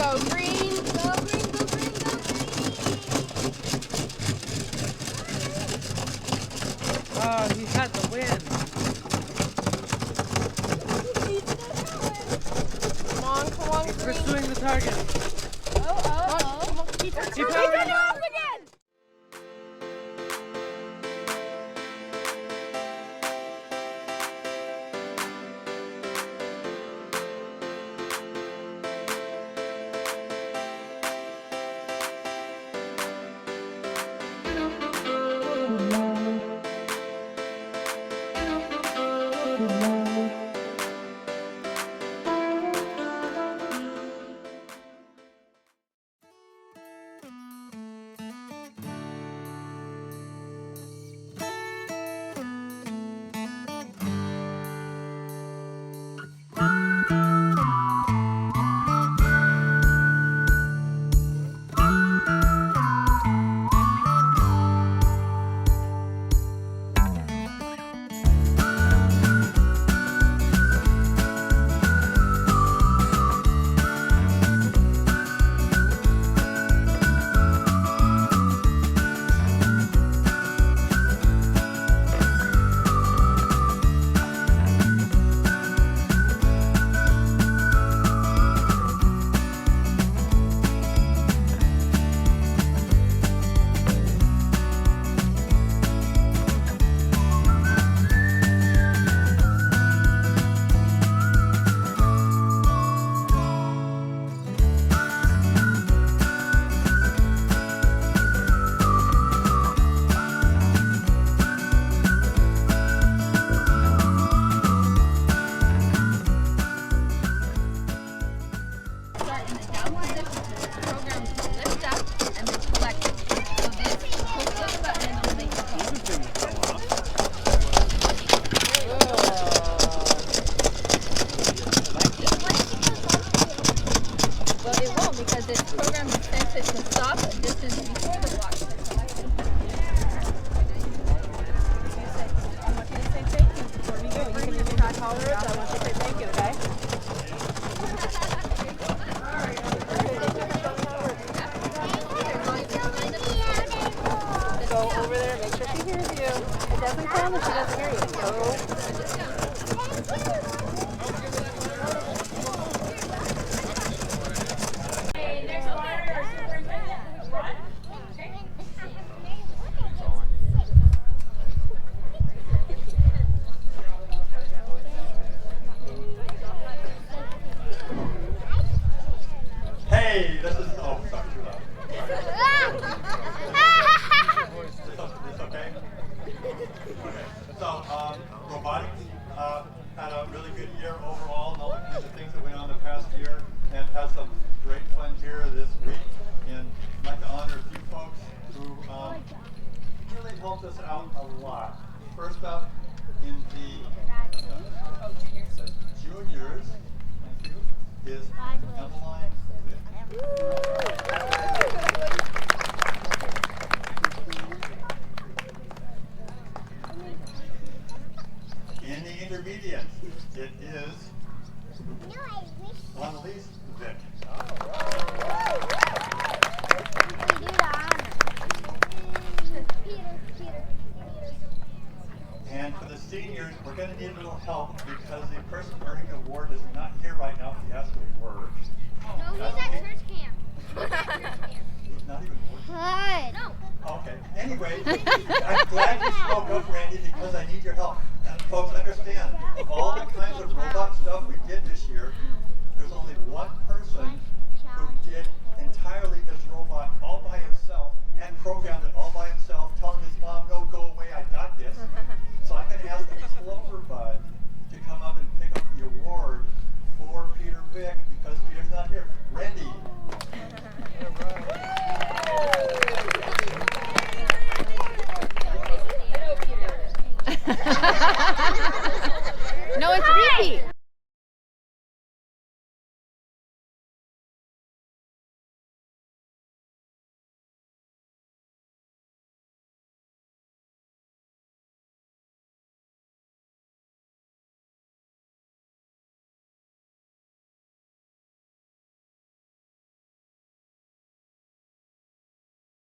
Go green, go green, go green, go green. Oh, he had the win. Come on, He's green. pursuing the target. Come on. He turned it off again. Because this program is sent it to stop a distance before the block. I want you to say thank you before we go. You can even try calling her. I want you to say thank you, okay? Go over there, make sure she hears you. It doesn't sound that she doesn't hear you. Go. Hey, this is, oh, sorry, too loud. It's okay? Okay. So, Robotics had a really good year overall, and all the kinds of things that went on the past year, and had some great fun here this week. And I'd like to honor a few folks who really helped us out a lot. First up, in the juniors, thank you, is Emmeline. In the intermediate, it is Annalise Vick. And for the seniors, we're going to need a little help because the person earning the award is not here right now. He has to work. No, he's at church camp. He's not even working. Hi. No. Okay. Anyway, I'm glad you spoke up, Randy, because I need your help. And folks, understand, of all the kinds of robot stuff we did this year, there's only one person who did entirely his robot all by himself and programmed it all by himself, telling his mom, no, go away, I got this. So I'm going to ask the Clover Bud to come up and pick up the award for Peter Vick because Peter's not here. Randy. No, it's Ricky.